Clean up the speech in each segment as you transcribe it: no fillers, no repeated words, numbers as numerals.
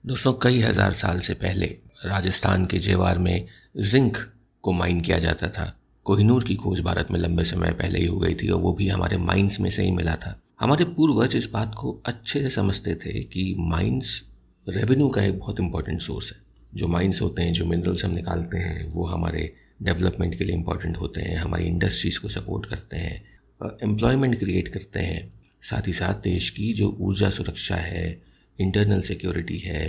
दोस्तों, कई हज़ार साल से पहले राजस्थान के जेवार में जिंक को माइन किया जाता था। कोहिनूर की खोज भारत में लंबे समय पहले ही हो गई थी और वो भी हमारे माइंस में से ही मिला था। हमारे पूर्वज इस बात को अच्छे से समझते थे कि माइंस रेवेन्यू का एक बहुत इंपॉर्टेंट सोर्स है। जो माइंस होते हैं, जो मिनरल्स हम निकालते हैं, वो हमारे डेवलपमेंट के लिए इम्पॉर्टेंट होते हैं, हमारी इंडस्ट्रीज़ को सपोर्ट करते हैं, एम्प्लॉयमेंट क्रिएट करते हैं। साथ ही साथ देश की जो ऊर्जा सुरक्षा है, इंटरनल सिक्योरिटी है,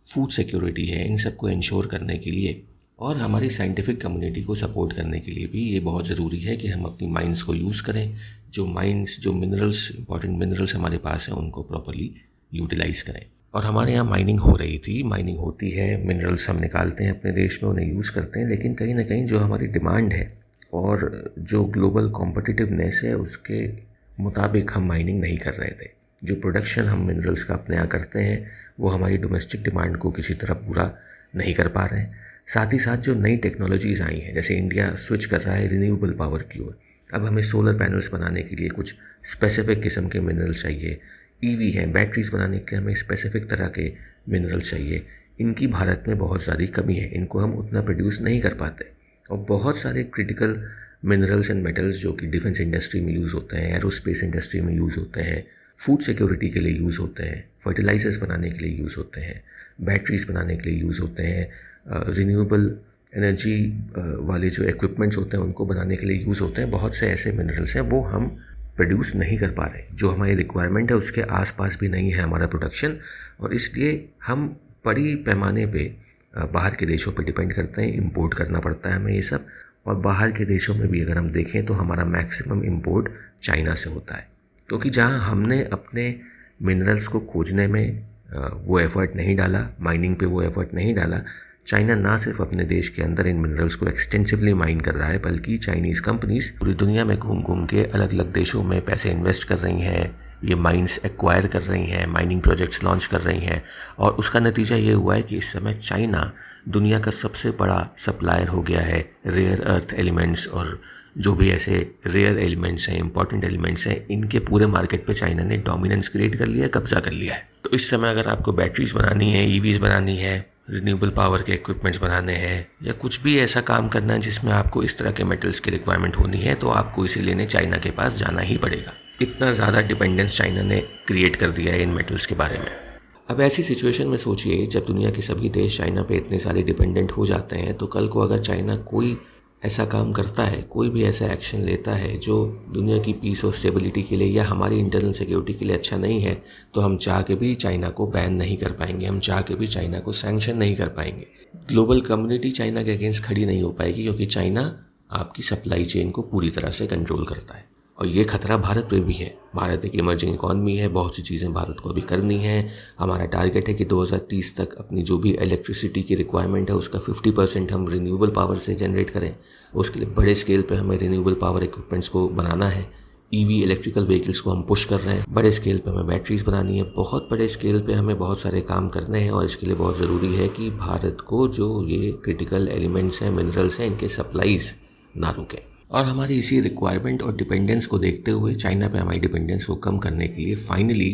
फूड सिक्योरिटी है, इन सब को इंश्योर करने के लिए और हमारी साइंटिफिक कम्युनिटी को सपोर्ट करने के लिए भी ये बहुत ज़रूरी है कि हम अपनी माइंस को यूज़ करें। जो मिनरल्स, इंपॉर्टेंट मिनरल्स हमारे पास हैं, उनको प्रॉपर्ली यूटिलाइज़ करें। और हमारे यहाँ माइनिंग हो रही थी, माइनिंग होती है, मिनरल्स हम निकालते हैं अपने देश में, उन्हें यूज़ करते हैं। लेकिन कहीं ना कहीं जो हमारी डिमांड है और जो ग्लोबल कॉम्पिटिटिवनेस है, उसके मुताबिक हम माइनिंग नहीं कर रहे थे। जो प्रोडक्शन हम मिनरल्स का अपने यहाँ करते हैं, वो हमारी डोमेस्टिक डिमांड को किसी तरह पूरा नहीं कर पा रहे हैं। साथ ही साथ जो नई टेक्नोलॉजीज़ आई हैं, जैसे इंडिया स्विच कर रहा है रिन्यूएबल पावर की ओर। अब हमें सोलर पैनल्स बनाने के लिए कुछ स्पेसिफिक किस्म के मिनरल्स चाहिए। ईवी हैं, बैटरीज बनाने के लिए हमें स्पेसिफिक तरह के मिनरल्स चाहिए। इनकी भारत में बहुत ज़्यादा कमी है, इनको हम उतना प्रोड्यूस नहीं कर पाते। और बहुत सारे क्रिटिकल मिनरल्स एंड मेटल्स जो कि डिफेंस इंडस्ट्री में यूज़ होते हैं, एरोस्पेस इंडस्ट्री में यूज़ होते हैं, फूड सिक्योरिटी के लिए यूज़ होते हैं, फर्टिलाइजर्स बनाने के लिए यूज़ होते हैं, बैटरीज बनाने के लिए यूज़ होते हैं, रिन्यूएबल एनर्जी वाले जो इक्विपमेंट्स होते हैं उनको बनाने के लिए यूज़ होते हैं। बहुत से ऐसे मिनरल्स हैं वो हम प्रोड्यूस नहीं कर पा रहे। जो हमारी रिक्वायरमेंट है उसके आसपास भी नहीं है हमारा प्रोडक्शन, और इसलिए हम बड़ी पैमाने पे बाहर के देशों पे डिपेंड करते हैं। इंपोर्ट करना पड़ता है हमें ये सब। और बाहर के देशों में भी अगर हम देखें तो हमारा मैक्सिमम इंपोर्ट चाइना से होता है, क्योंकि जहाँ हमने अपने मिनरल्स को खोजने में वो एफ़र्ट नहीं डाला, माइनिंग पे वो एफ़र्ट नहीं डाला। चाइना ना सिर्फ अपने देश के अंदर इन मिनरल्स को एक्सटेंसिवली माइन कर रहा है, बल्कि चाइनीज़ कंपनीज पूरी दुनिया में घूम घूम के अलग अलग देशों में पैसे इन्वेस्ट कर रही हैं, ये माइंस एक्वायर कर रही हैं, माइनिंग प्रोजेक्ट्स लॉन्च कर रही हैं। और उसका नतीजा ये हुआ है कि इस समय चाइना दुनिया का सबसे बड़ा सप्लायर हो गया है रेयर अर्थ एलिमेंट्स, और जो भी ऐसे रेयर एलिमेंट्स हैं, इंपॉर्टेंट एलिमेंट्स हैं, इनके पूरे मार्केट पे चाइना ने डोमिनेंस क्रिएट कर लिया है, कब्जा कर लिया है। तो इस समय अगर आपको बैटरीज बनानी है, ईवीज बनानी है, रिन्यूएबल पावर के इक्विपमेंट्स बनाने हैं, या कुछ भी ऐसा काम करना है जिसमें आपको इस तरह के मेटल्स की रिक्वायरमेंट होनी है, तो आपको इसे लेने चाइना के पास जाना ही पड़ेगा। इतना ज़्यादा डिपेंडेंस चाइना ने क्रिएट कर दिया है इन मेटल्स के बारे में। अब ऐसी सिचुएशन में सोचिए, जब दुनिया के सभी देश चाइना पे इतने सारे डिपेंडेंट हो जाते हैं, तो कल को अगर चाइना कोई ऐसा काम करता है, कोई भी ऐसा एक्शन लेता है जो दुनिया की पीस और स्टेबिलिटी के लिए या हमारी इंटरनल सिक्योरिटी के लिए अच्छा नहीं है, तो हम चाह के भी चाइना को बैन नहीं कर पाएंगे, हम चाह के भी चाइना को सैंक्शन नहीं कर पाएंगे। ग्लोबल कम्युनिटी चाइना के अगेंस्ट खड़ी नहीं हो पाएगी, क्योंकि चाइना आपकी सप्लाई चेन को पूरी तरह से कंट्रोल करता है। और ये खतरा भारत पे भी है। भारत एक इमर्जिंग इकॉनमी है, बहुत सी चीज़ें भारत को अभी करनी है। हमारा टारगेट है कि 2030 तक अपनी जो भी इलेक्ट्रिसिटी की रिक्वायरमेंट है उसका 50% हम रिन्यूएबल पावर से जनरेट करें। उसके लिए बड़े स्केल पे हमें रिन्यूएबल पावर इक्विपमेंट्स को बनाना है। ईवी इलेक्ट्रिकल व्हीकल्स को हम पुश कर रहे हैं। बड़े स्केल पे हमें बैटरीज बनानी है। बहुत बड़े स्केल पे हमें बहुत सारे काम करने हैं, और इसके लिए बहुत ज़रूरी है कि भारत को जो ये क्रिटिकल एलिमेंट्स हैं, मिनरल्स हैं, इनके सप्लाईज ना रुकें। और हमारी इसी रिक्वायरमेंट और डिपेंडेंस को देखते हुए, चाइना पे हमारी डिपेंडेंस को कम करने के लिए फाइनली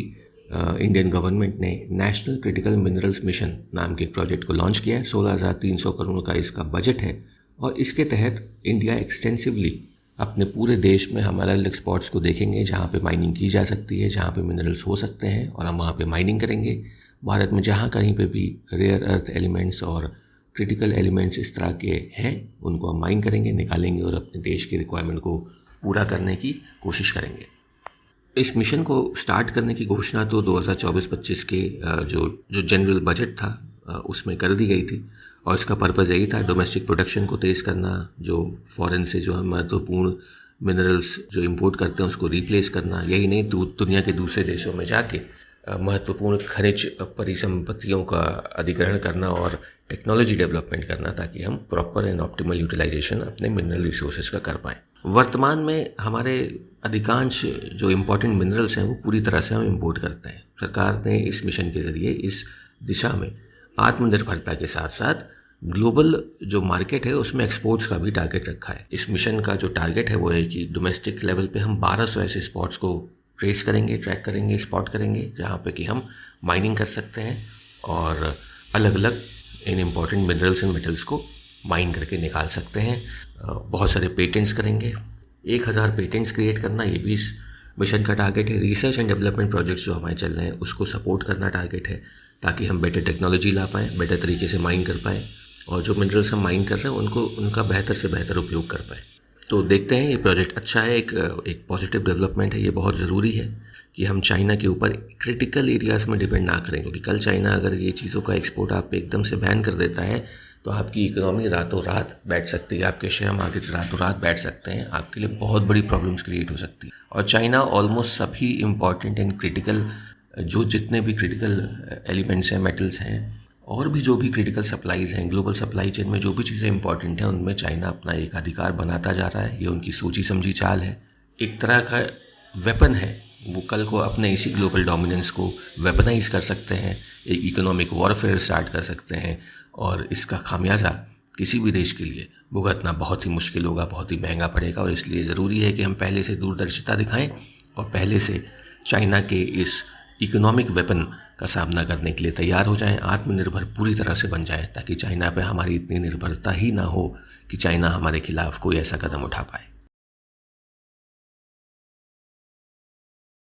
इंडियन गवर्नमेंट ने नेशनल क्रिटिकल मिनरल्स मिशन नाम के प्रोजेक्ट को लॉन्च किया है। 16,300 करोड़ का इसका बजट है, और इसके तहत इंडिया एक्सटेंसिवली अपने पूरे देश में हम अलग अलग स्पॉट्स को देखेंगे जहाँ पे माइनिंग की जा सकती है, जहाँ पे मिनरल्स हो सकते हैं, और हम वहाँ पे माइनिंग करेंगे। भारत में जहाँ कहीं पे भी रेयर अर्थ एलिमेंट्स और क्रिटिकल एलिमेंट्स इस तरह के हैं, उनको हम माइन करेंगे, निकालेंगे और अपने देश की रिक्वायरमेंट को पूरा करने की कोशिश करेंगे। इस मिशन को स्टार्ट करने की घोषणा तो 2024-25 के जो जनरल बजट था उसमें कर दी गई थी, और इसका पर्पज़ यही था, डोमेस्टिक प्रोडक्शन को तेज़ करना, जो फॉरेन से जो हम महत्वपूर्ण मिनरल्स जो इंपोर्ट करते हैं उसको रिप्लेस करना। यही नहीं, दुनिया के दूसरे देशों में जाके महत्वपूर्ण खनिज परिसंपत्तियों का अधिग्रहण करना और टेक्नोलॉजी डेवलपमेंट करना, ताकि हम प्रॉपर एंड ऑप्टिमल यूटिलाइजेशन अपने मिनरल रिसोर्सेज का कर पाएँ। वर्तमान में हमारे अधिकांश जो इम्पोर्टेंट मिनरल्स हैं वो पूरी तरह से हम इंपोर्ट करते हैं। सरकार ने इस मिशन के ज़रिए इस दिशा में आत्मनिर्भरता के साथ साथ ग्लोबल जो मार्केट है उसमें एक्सपोर्ट्स का भी टारगेट रखा है। इस मिशन का जो टारगेट है वो है कि डोमेस्टिक लेवल पे हम 1200 ऐसे स्पॉट्स को ट्रेस करेंगे, ट्रैक करेंगे, स्पॉट करेंगे, जहाँ पे कि हम माइनिंग कर सकते हैं। और अलग अलग इन इम्पॉर्टेंट मिनरल्स एंड मेटल्स को माइन करके निकाल सकते हैं। बहुत सारे पेटेंट्स करेंगे, 1000 पेटेंट्स क्रिएट करना, ये भी इस मिशन का टारगेट है। रिसर्च एंड डेवलपमेंट प्रोजेक्ट्स जो हमारे चल रहे हैं उसको सपोर्ट करना टारगेट है, ताकि हम बेटर टेक्नोलॉजी ला पाएँ, बेटर तरीके से माइन कर पाएँ, और जो मिनरल्स हम माइन कर रहे हैं उनको उनका बेहतर से बेहतर उपयोग कर पाएँ। तो देखते हैं, ये प्रोजेक्ट अच्छा है, एक पॉजिटिव डेवलपमेंट है। ये बहुत ज़रूरी है कि हम चाइना के ऊपर क्रिटिकल एरियाज़ में डिपेंड ना करें, क्योंकि कल चाइना अगर ये चीज़ों का एक्सपोर्ट आप पे एकदम से बैन कर देता है तो आपकी इकोनॉमी रातों रात बैठ सकती है, आपके शेयर मार्केट्स रातों रात बैठ सकते हैं, आपके लिए बहुत बड़ी प्रॉब्लम्स क्रिएट हो सकती है। और चाइना ऑलमोस्ट सभी इम्पॉर्टेंट एंड क्रिटिकल, जो जितने भी क्रिटिकल एलिमेंट्स हैं, मेटल्स हैं, और भी जो भी क्रिटिकल सप्लाईज़ हैं, ग्लोबल सप्लाई चेन में जो भी चीज़ें इंपॉर्टेंट हैं, उनमें चाइना अपना एक अधिकार बनाता जा रहा है। ये उनकी सोची समझी चाल है, एक तरह का वेपन है। वो कल को अपने इसी ग्लोबल डोमिनेंस को वेपनाइज कर सकते हैं, एक इकोनॉमिक वॉरफेयर स्टार्ट कर सकते हैं, और इसका खामियाजा किसी भी देश के लिए भुगतना बहुत ही मुश्किल होगा, बहुत ही महंगा पड़ेगा। और इसलिए ज़रूरी है कि हम पहले से दूरदर्शिता दिखाएं और पहले से चाइना के इस इकोनॉमिक वेपन का सामना करने के लिए तैयार हो जाएं, आत्मनिर्भर पूरी तरह से बन जाएं, ताकि चाइना पे हमारी इतनी निर्भरता ही ना हो कि चाइना हमारे खिलाफ कोई ऐसा कदम उठा पाए।